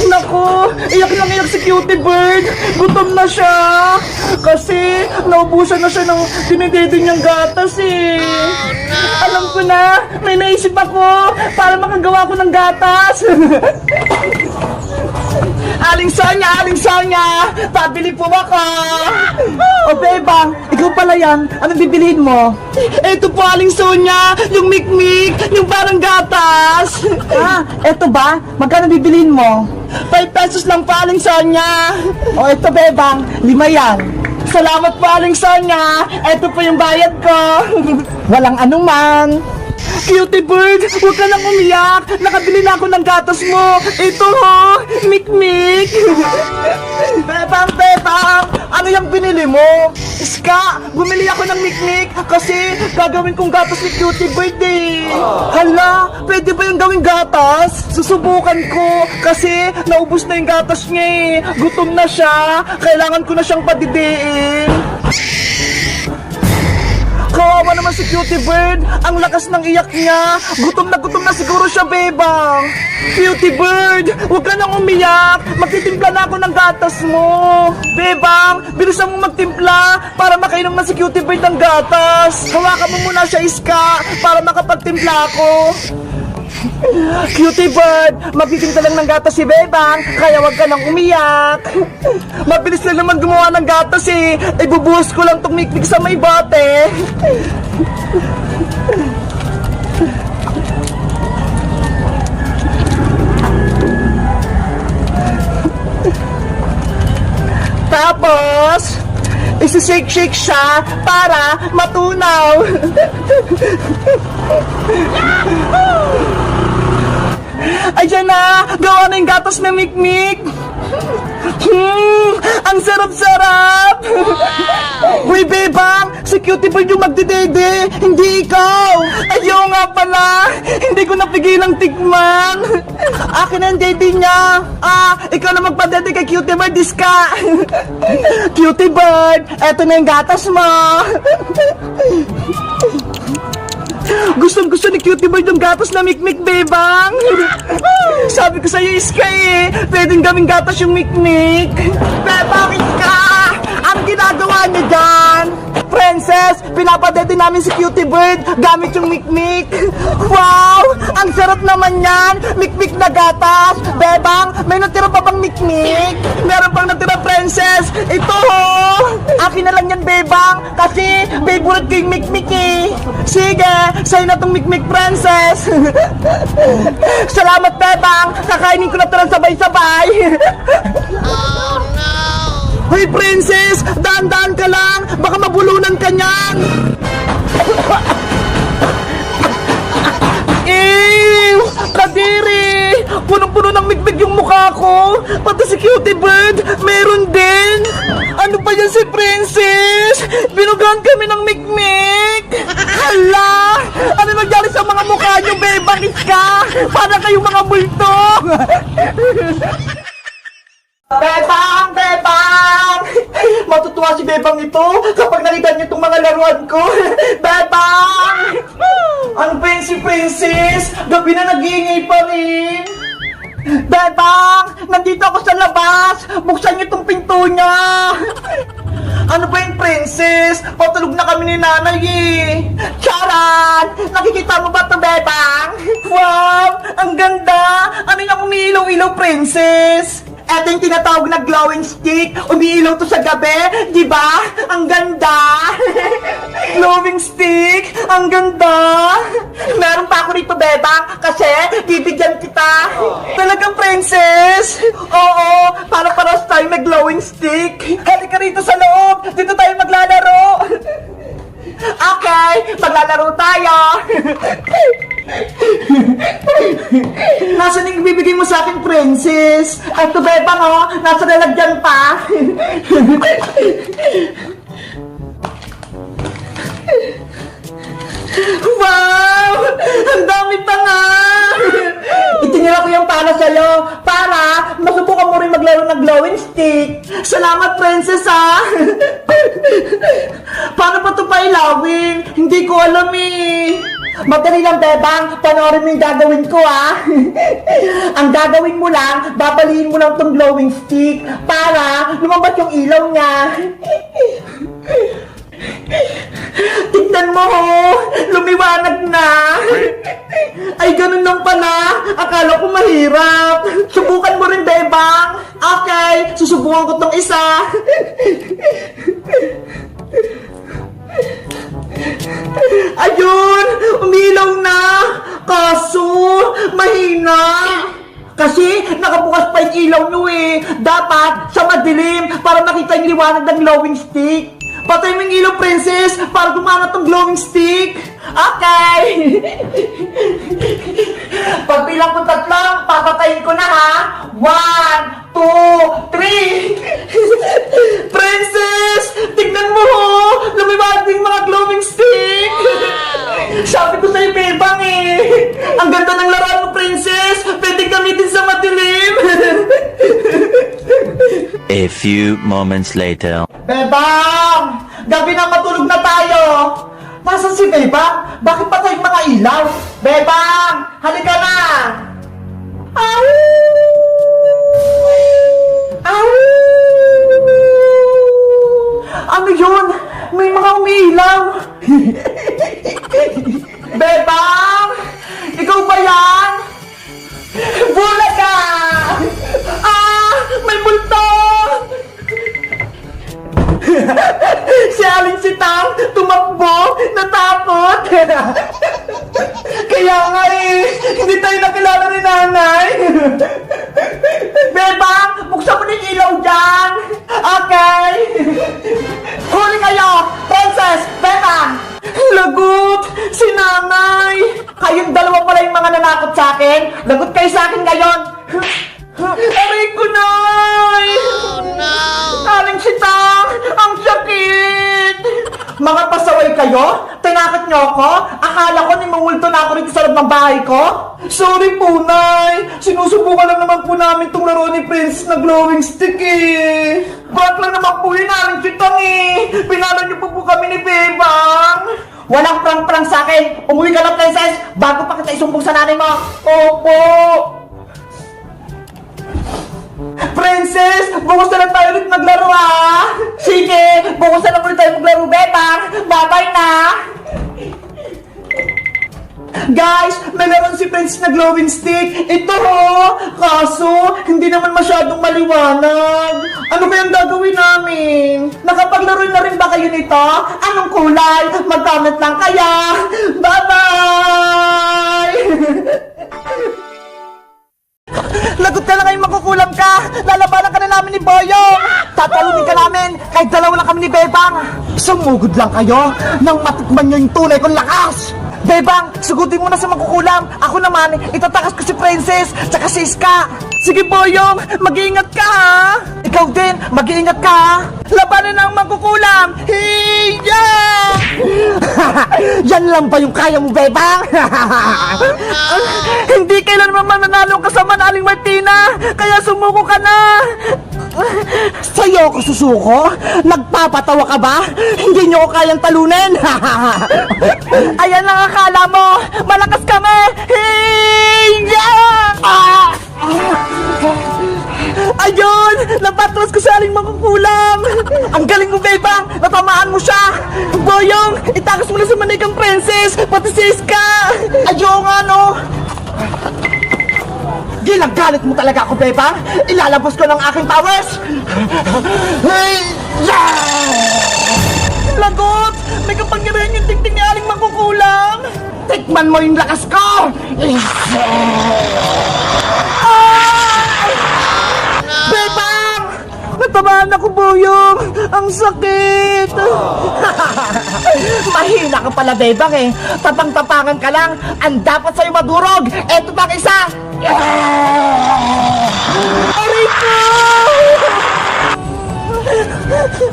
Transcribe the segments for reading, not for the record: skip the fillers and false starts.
Naku, iyak si Cutie Bird. Gutom na siya. Kasi naubusan na siya ng dinidede niyang gatas eh. Alam ko na, may naisip ako para makagawa ko ng gatas. Aling Sonya, pabili po ako. O Bebang, ikaw pala yan. Anong bibiliin mo? Eto po, Aling Sonya, yung mikmik, yung parang gatas. Eto ba? Magkano bibiliin mo? 5 pesos lang po, Aling Sonya. O eto Bebang, 5 yan. Salamat po, Aling Sonya. Eto po yung bayad ko. Walang anuman. Cutie Bird, huwag ka nang umiyak. Nakabili na ako ng gatas mo. Ito ho, mikmik. Bebang, ano yung binili mo? Iska, bumili ako ng mikmik kasi gagawin kong gatas ni Cutie Bird eh. Hala, pwede ba yung gawing gatas? Susubukan ko kasi naubos na yung gatas niya eh. Gutom na siya, kailangan ko na siyang padidiin. Kawawa naman si Cutie Bird. Ang lakas ng iyak niya. Gutom na siguro siya, Bebang. Cutie Bird, huwag ka nang umiyak. Magtitimpla na ako ng gatas mo. Bebang, bilisan mo magtimpla para makainom na si Cutie Bird ng gatas. Hawakan mo muna siya, Iska, para makapagtimpla ako. Cutie Bird, magtitinta lang ng gatas si Bebang, kaya wag ka nang umiyak. Mabilis lang naman gumawa ng gatas eh. Ibubuhos ko lang tong mikmik sa may bate. Tapos, isi-shake siya para matunaw. Ayan na! Gawa na yung gatas na mikmik! Ang sarap-sarap! Uy, Bebang! Si Cutie Bird yung magdidede! Hindi ikaw! Ayaw nga pala! Hindi ko napigilang tikman! Akin ang dede niya! Ikaw na magpadede kay Cutie Bird, Iska! Cutie Bird! Eto na yung gatas mo! Gustong-gusto ni Cutie Bird yung gatas na mikmik, Bebang. Sabi ko sa'yo, Iska eh. Pwedeng gawing gatas yung mikmik. Bebang, Iska! Ang ginagawa niyo dyan? Princess, pinapadede namin si Cutie Bird gamit yung mikmik. Wow! Ang sarap naman yan! Mikmik na gatas! Bebang, may natira pa bang mikmik? Meron pang natira, Princess! Ito ho! Akin na lang yan, Bebang! Kasi favorite ko yung mikmik eh! Sige, sa'yo na tong mikmik, Princess! Salamat, Bebang! Kakainin ko na ito ng sabay-sabay! Oh no! Hoy, Princess! Daan-daan ka lang! Baka mabulunan ka niyan! Ew! Kadiri! Punong-puno ng mikmik yung mukha ko! Pati si Cutie Bird, meron din! Ano pa yan si Princess? Binugahan kami ng mikmik! Hala! Ano nangyari sa mga mukha niyo, Bebang, Iska? Para kayong mga multo! Bebang! Matutuwa si Bebang ito kapag nakita niyo itong mga laruan ko. Bebang! Ano ba yun si Princess? Gabi na nag-iingay pa rin. Bebang! Nandito ako sa labas! Buksan niyo itong pinto niya! Ano ba yun, Princess? Patulog na kami ni nanay eh! Charan! Nakikita mo ba ito, Bebang? Wow! Ang ganda! Ano yung umiilaw-ilaw, Princess? Eto yung tinatawag na glowing stick. Umiilaw to sa gabi, di ba? Ang ganda! Glowing stick! Ang ganda! Meron pa ako rito, Bebang, kasi bibigyan kita. Talagang, Princess? Oo, para tayo may glowing stick. Halika rito sa loob. Dito tayo maglalaro. Okay, maglalaro tayo. Nasaan yung bibigay mo sa akin, Princess? Ito, Bebang, oh. Nasa lalagyan pa. Wow! Ang dami pa nga! Itinira ko yung para sa'yo para masubukan mo rin maglaro ng glowing stick. Salamat, Princess, ha? Paano pa ito pailawin? Hindi ko alam eh. Madali lang, Bebang. Panoorin mo yung gagawin ko, ha? Ang gagawin mo lang, babaliin mo lang tong glowing stick para lumabas yung ilaw niya. Tignan mo, ho! Lumiwanag na! Ay, ganun lang pala. Akala ko mahirap. Subukan mo rin, Bebang. Okay, susubukan ko tong isa. Ayun! Umilaw na! Kaso, mahina! Kasi nakabukas pa yung ilaw nyo eh. Dapat sa madilim para makita yung liwanag ng glowing stick. Patay mo yung ilaw, princess, para gumangat ang glowing stick. Okay! Pagbilang ko 3, papatayin ko na, ha? 1, 2, 3. Princess! Tignan mo, ho! Lumiwanag yung mga glowing stick! Sabi ko sa'yo, Bebang, eh! Ang ganda ng laruan mo, princess! Pwede gamitin sa madilim! A few moments later. Bebang! Gabi na, matulog na tayo! Nasaan si Bebang? Bakit patay yung mga ilaw? Bebang! Halika na! Au! Au! Ano yun? May mga umiilaw! Bebang! Ikaw ba yan? Bulaga! Ah! May multo! Si Aling Sitang tumakbo, natakot. Kaya nga eh, hindi tayo nakilala ni nanay. Bebang, buksan mo na yung ilaw dyan. Okay. Huli kayo, Princess, Bebang. Lagot, si nanay. Kayong dalawa pala yung mga nanakot sa akin. Lagot kayo sa akin ngayon. Aray ko, nay! Oh no! Aling Sitang! Ang sakit! Mga pasaway kayo? Tinakot niyo ako? Akala ko nimumulto na ako rito sa loob ng bahay ko? Sorry po, nay! Sinusubukan lang naman po namin itong laro ni Prince na glowing stick eh! Ba't lang naman po yun, Aling Sitang eh! Pinalo niyo po kami ni Bebang! Walang prang-prang sa akin! Umuwi ka na, princess! Bago pa kita isumbong sa nanay mo! Opo! Princess, bukas na lang tayo ulit maglaro, ha? Sige, bukas na lang ulit tayo maglaro, Bebang. Bye-bye na. Guys, may laruan si Princess na glowing stick. Ito, ho. Kaso, hindi naman masyadong maliwanag. Ano kayang gagawin namin? Nakapaglaro na rin ba kayo nito? Anong kulay? Mag-comment lang kaya. Bye-bye! Lagot ka lang ngayon, magkukulam ka! Lalabanan ka na namin ni Boyong! Tatalunin ka namin kahit dalawa lang kami ni Bebang! Sumugod lang kayo nang matikman nyo yung tunay kong lakas! Bebang, sugutin mo na sa magkukulam! Ako naman, itatakas ko si Princess tsaka si Iska! Sige Boyong, mag-iingat ka, ha! Ikaw din, mag-iingat ka, ha! Labanan na ang magkukulam! Hiya! Yan lang ba yung kaya mo, Bebang? Hindi kailanman mananalo ka sa Aling Martina, kaya sumuko ka na! Sa'yo ako susuko? Nagpapatawa ka ba? Hindi nyo ko kayang talunin! Ayan lang akala mo! Malakas kami! Hiya! Ayun! Napatros ko sa aling makukulam! Ang galing mo, Bebang! Natamaan mo siya! Boyong! Itakas mo na sa manikang princess! Pati si Iska! Ayaw nga, no! Ginagalit mo talaga ako, Bebang! Ilalabas ko ng aking powers! Lagot! May kapangyarihan yung tingting ni aling makukulam! Tikman mo yung lakas ko! Bebang! Natamaan ako, Boyong! Ang sakit! Mahina ka pala, Bebang eh! Tapang-tapangan ka lang! Ang dapat sa'yo madurog! Eto pang isa! Aray ko!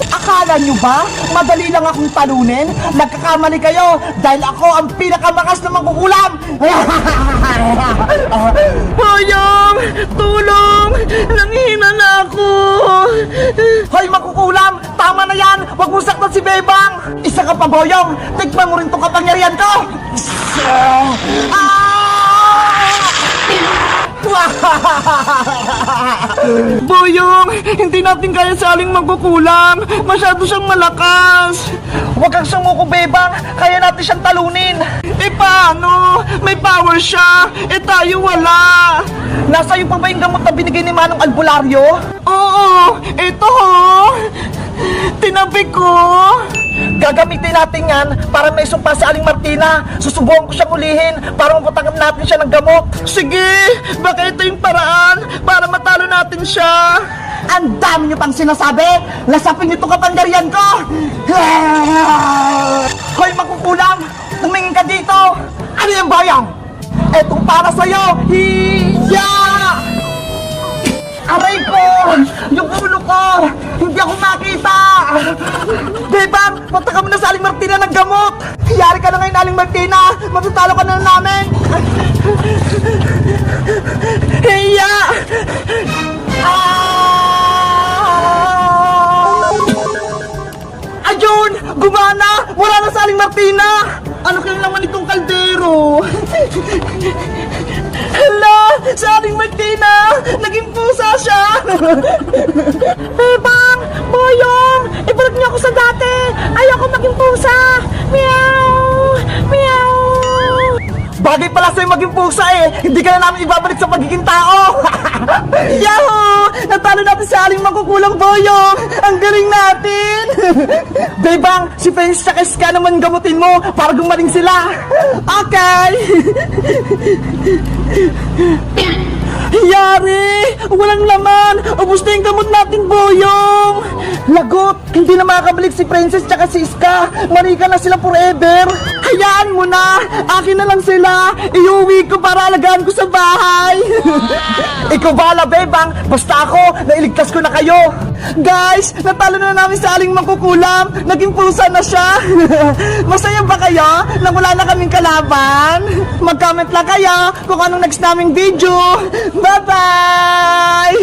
Akala nyo ba? Madali lang akong talunin? Nagkakamali kayo dahil ako ang pinakamakas na mangkukulam! Boyong! Tulong! Nanghina na ako! Hoy, mangkukulam! Tama na na yan! Huwag mo saktan si Bebang! Isa ka pa, Boyong! Tikman mo rin itong kapangyarihan ko! Boyong, hindi natin kaya saling magkukulang. Masyado siyang malakas. Huwag kang sumuko, Bebang. Kaya natin siyang talunin. Eh paano? May power siya. Eh tayo wala. Nasa iyo pa ba yung gamot na binigay ni Manong Albularyo? Oo, ito ho. Tinabi ko. Gagamitin natin yan para may sumpa si Aling Martina. Susubukan ko siyang ulihin para mapatanggap natin siya ng gamot. Sige, baka ito yung paraan para matalo natin siya. Ang dami niyo pang sinasabi. Lasapin niyo itong kapangyarihan ko. Hoy, makukulang. Tumingin ka dito. Ano yung bayang? Etong para sa'yo. Hiya! Aray ko! Yung ulo ko! Hindi ako makita! Bebang, punta ka muna sa Aling Martina ng gamot! Yari ka na ngayon, Aling Martina! Matutalo ka na namin! Hiya! Ayun! Gumana! Wala na sa Aling Martina! Ano kayang laman itong kaldero? Hala! Sa Aling Martina! Naging pusa siya! Bebang! Boyong! Ibalik niyo ako sa dati! Ayoko maging pusa! Meow! Meow! Bagay pala sa'yo maging pusa eh! Hindi ka na namin ibabalik sa pagiging tao! Yahoo! Natalo natin sa Aling Makukulang, Boyong! Ang galing natin! Bebang, si Fence at Iska naman gamutin mo para gumaling sila! Okay! Yari! Walang laman! Ubus na yung gamot natin, Boyong! Lagot! Hindi na makakabalik si Princess tsaka si Iska! Marika na sila forever! Hayaan mo na! Akin na lang sila! Iuwi ko para alagaan ko sa bahay! Ikaw bahala, Bebang! Basta ako, nailigtas ko na kayo! Guys! Natalo na namin sa Aling Mangkukulam! Naging pusa na siya! Masaya ba kayo na wala na kaming kalaban? Mag-comment lang kayo kung anong next naming video! Bye-bye!